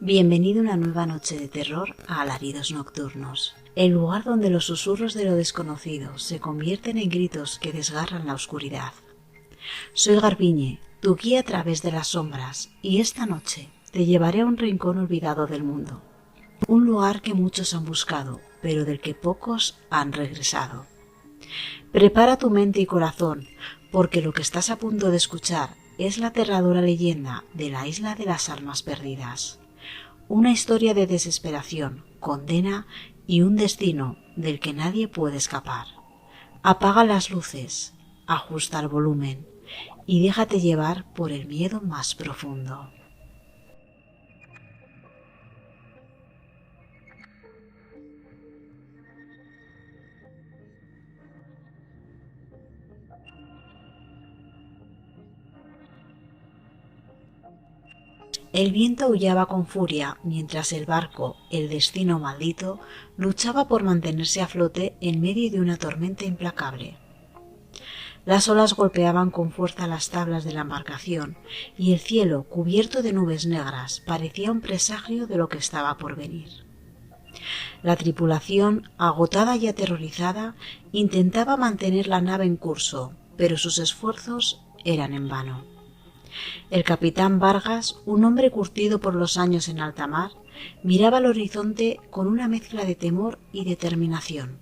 Bienvenido a una nueva noche de terror a Alaridos Nocturnos, el lugar donde los susurros de lo desconocido se convierten en gritos que desgarran la oscuridad. Soy Garbiñe, tu guía a través de las sombras, y esta noche te llevaré a un rincón olvidado del mundo. Un lugar que muchos han buscado, pero del que pocos han regresado. Prepara tu mente y corazón, porque lo que estás a punto de escuchar es la aterradora leyenda de la Isla de las Almas Perdidas. Una historia de desesperación, condena y un destino del que nadie puede escapar. Apaga las luces, ajusta el volumen y déjate llevar por el miedo más profundo. El viento aullaba con furia mientras el barco, el destino maldito, luchaba por mantenerse a flote en medio de una tormenta implacable. Las olas golpeaban con fuerza las tablas de la embarcación y el cielo, cubierto de nubes negras, parecía un presagio de lo que estaba por venir. La tripulación, agotada y aterrorizada, intentaba mantener la nave en curso, pero sus esfuerzos eran en vano. El capitán Vargas, un hombre curtido por los años en alta mar, miraba al horizonte con una mezcla de temor y determinación.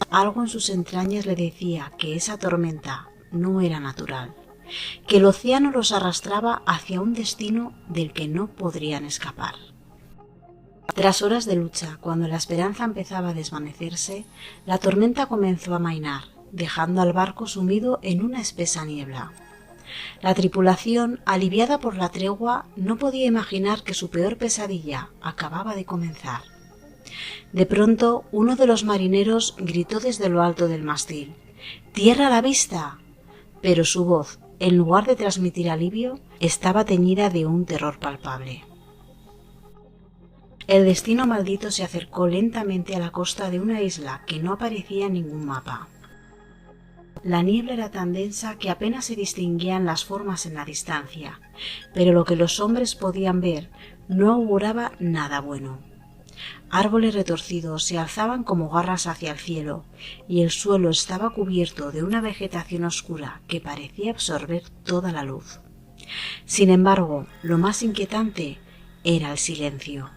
Algo en sus entrañas le decía que esa tormenta no era natural, que el océano los arrastraba hacia un destino del que no podrían escapar. Tras horas de lucha, cuando la esperanza empezaba a desvanecerse, la tormenta comenzó a amainar, dejando al barco sumido en una espesa niebla. La tripulación, aliviada por la tregua, no podía imaginar que su peor pesadilla acababa de comenzar. De pronto, uno de los marineros gritó desde lo alto del mástil: «¡Tierra a la vista!». Pero su voz, en lugar de transmitir alivio, estaba teñida de un terror palpable. El destino maldito se acercó lentamente a la costa de una isla que no aparecía en ningún mapa. La niebla era tan densa que apenas se distinguían las formas en la distancia, pero lo que los hombres podían ver no auguraba nada bueno. Árboles retorcidos se alzaban como garras hacia el cielo, y el suelo estaba cubierto de una vegetación oscura que parecía absorber toda la luz. Sin embargo, lo más inquietante era el silencio.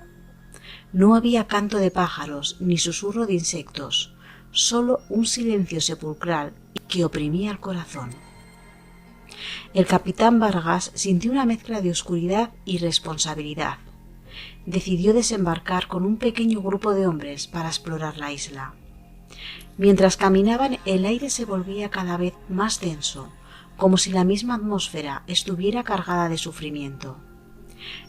No había canto de pájaros ni susurro de insectos, solo un silencio sepulcral que oprimía el corazón. El capitán Vargas sintió una mezcla de oscuridad y responsabilidad. Decidió desembarcar con un pequeño grupo de hombres para explorar la isla. Mientras caminaban, el aire se volvía cada vez más denso, como si la misma atmósfera estuviera cargada de sufrimiento.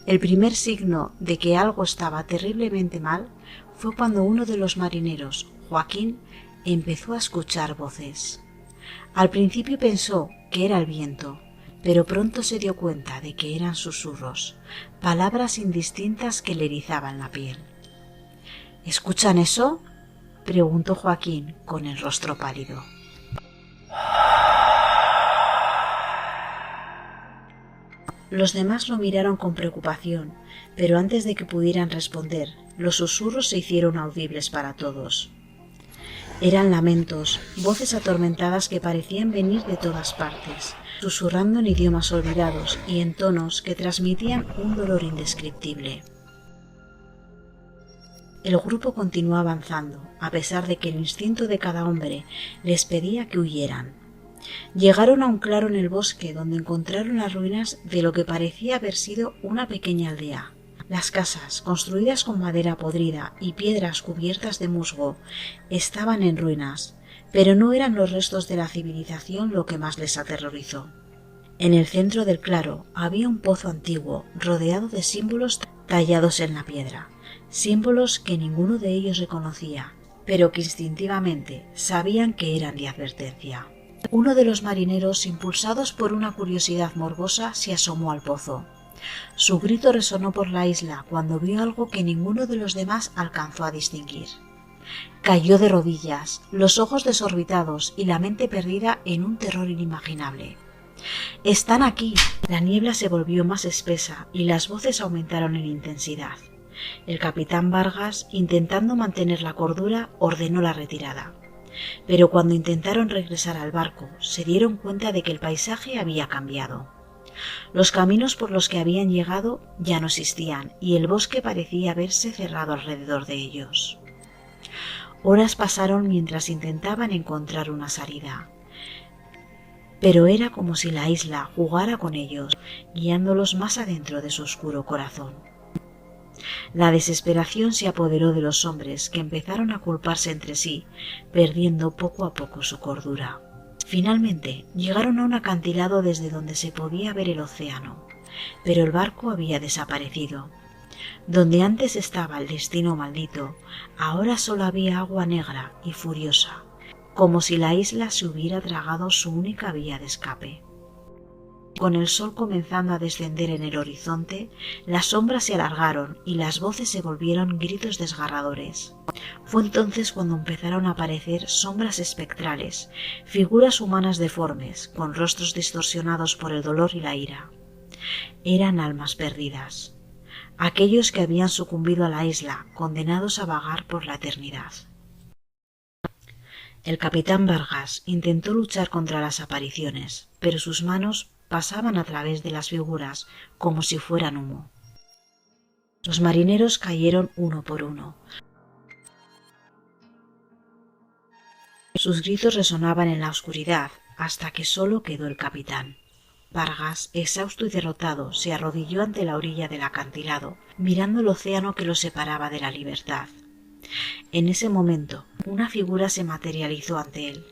El primer signo de que algo estaba terriblemente mal fue cuando uno de los marineros, Joaquín, empezó a escuchar voces. Al principio pensó que era el viento, pero pronto se dio cuenta de que eran susurros, palabras indistintas que le erizaban la piel. ¿Escuchan eso?, preguntó Joaquín con el rostro pálido. Los demás lo miraron con preocupación, pero antes de que pudieran responder, los susurros se hicieron audibles para todos. Eran lamentos, voces atormentadas que parecían venir de todas partes, susurrando en idiomas olvidados y en tonos que transmitían un dolor indescriptible. El grupo continuó avanzando, a pesar de que el instinto de cada hombre les pedía que huyeran. Llegaron a un claro en el bosque donde encontraron las ruinas de lo que parecía haber sido una pequeña aldea. Las casas, construidas con madera podrida y piedras cubiertas de musgo, estaban en ruinas, pero no eran los restos de la civilización lo que más les aterrorizó. En el centro del claro había un pozo antiguo, rodeado de símbolos tallados en la piedra, símbolos que ninguno de ellos reconocía, pero que instintivamente sabían que eran de advertencia. Uno de los marineros, impulsados por una curiosidad morbosa, se asomó al pozo. Su grito resonó por la isla cuando vio algo que ninguno de los demás alcanzó a distinguir. Cayó de rodillas, los ojos desorbitados y la mente perdida en un terror inimaginable. «¡Están aquí!». La niebla se volvió más espesa y las voces aumentaron en intensidad. El capitán Vargas, intentando mantener la cordura, ordenó la retirada. Pero cuando intentaron regresar al barco, se dieron cuenta de que el paisaje había cambiado. Los caminos por los que habían llegado ya no existían y el bosque parecía haberse cerrado alrededor de ellos. Horas pasaron mientras intentaban encontrar una salida, pero era como si la isla jugara con ellos, guiándolos más adentro de su oscuro corazón. La desesperación se apoderó de los hombres, que empezaron a culparse entre sí, perdiendo poco a poco su cordura. Finalmente llegaron a un acantilado desde donde se podía ver el océano, pero el barco había desaparecido. Donde antes estaba el destino maldito, ahora solo había agua negra y furiosa, como si la isla se hubiera tragado su única vía de escape. Con el sol comenzando a descender en el horizonte, las sombras se alargaron y las voces se volvieron gritos desgarradores. Fue entonces cuando empezaron a aparecer sombras espectrales, figuras humanas deformes, con rostros distorsionados por el dolor y la ira. Eran almas perdidas, aquellos que habían sucumbido a la isla, condenados a vagar por la eternidad. El capitán Vargas intentó luchar contra las apariciones, pero sus manos pasaban a través de las figuras como si fueran humo. Los marineros cayeron uno por uno. Sus gritos resonaban en la oscuridad hasta que solo quedó el capitán. Vargas, exhausto y derrotado, se arrodilló ante la orilla del acantilado, mirando el océano que lo separaba de la libertad. En ese momento, una figura se materializó ante él.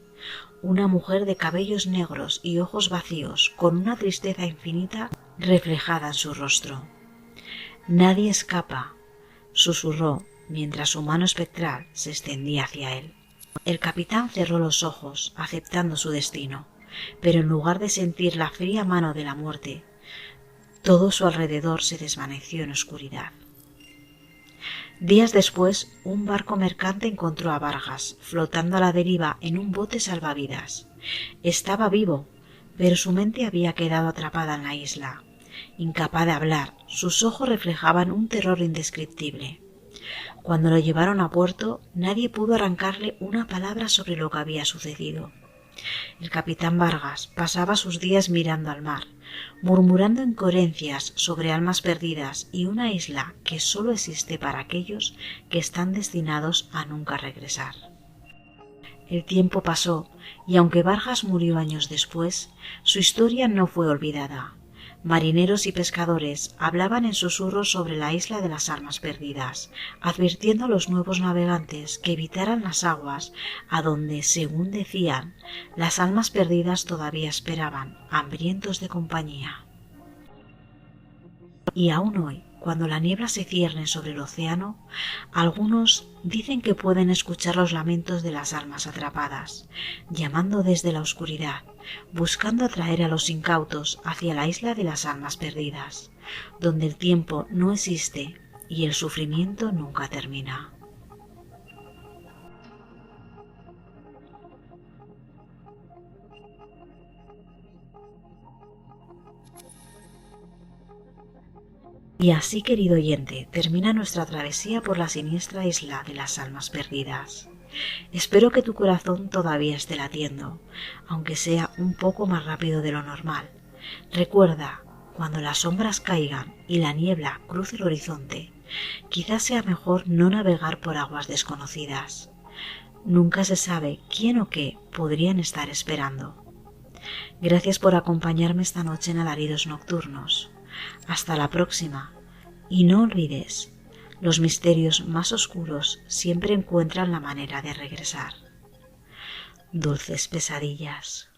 Una mujer de cabellos negros y ojos vacíos, con una tristeza infinita reflejada en su rostro. «Nadie escapa», susurró mientras su mano espectral se extendía hacia él. El capitán cerró los ojos, aceptando su destino, pero en lugar de sentir la fría mano de la muerte, todo su alrededor se desvaneció en oscuridad. Días después, un barco mercante encontró a Vargas flotando a la deriva en un bote salvavidas. Estaba vivo, pero su mente había quedado atrapada en la isla. Incapaz de hablar, sus ojos reflejaban un terror indescriptible. Cuando lo llevaron a puerto, nadie pudo arrancarle una palabra sobre lo que había sucedido. El capitán Vargas pasaba sus días mirando al mar, murmurando incoherencias sobre almas perdidas y una isla que solo existe para aquellos que están destinados a nunca regresar. El tiempo pasó y aunque Vargas murió años después, su historia no fue olvidada. Marineros y pescadores hablaban en susurros sobre la isla de las almas perdidas, advirtiendo a los nuevos navegantes que evitaran las aguas a donde, según decían, las almas perdidas todavía esperaban, hambrientos de compañía. Y aún hoy, cuando la niebla se cierne sobre el océano, algunos dicen que pueden escuchar los lamentos de las almas atrapadas, llamando desde la oscuridad, buscando atraer a los incautos hacia la isla de las almas perdidas, donde el tiempo no existe y el sufrimiento nunca termina. Y así, querido oyente, termina nuestra travesía por la siniestra isla de las almas perdidas. Espero que tu corazón todavía esté latiendo, aunque sea un poco más rápido de lo normal. Recuerda, cuando las sombras caigan y la niebla cruce el horizonte, quizás sea mejor no navegar por aguas desconocidas. Nunca se sabe quién o qué podrían estar esperando. Gracias por acompañarme esta noche en Alaridos Nocturnos. Hasta la próxima. Y no olvides, los misterios más oscuros siempre encuentran la manera de regresar. Dulces pesadillas.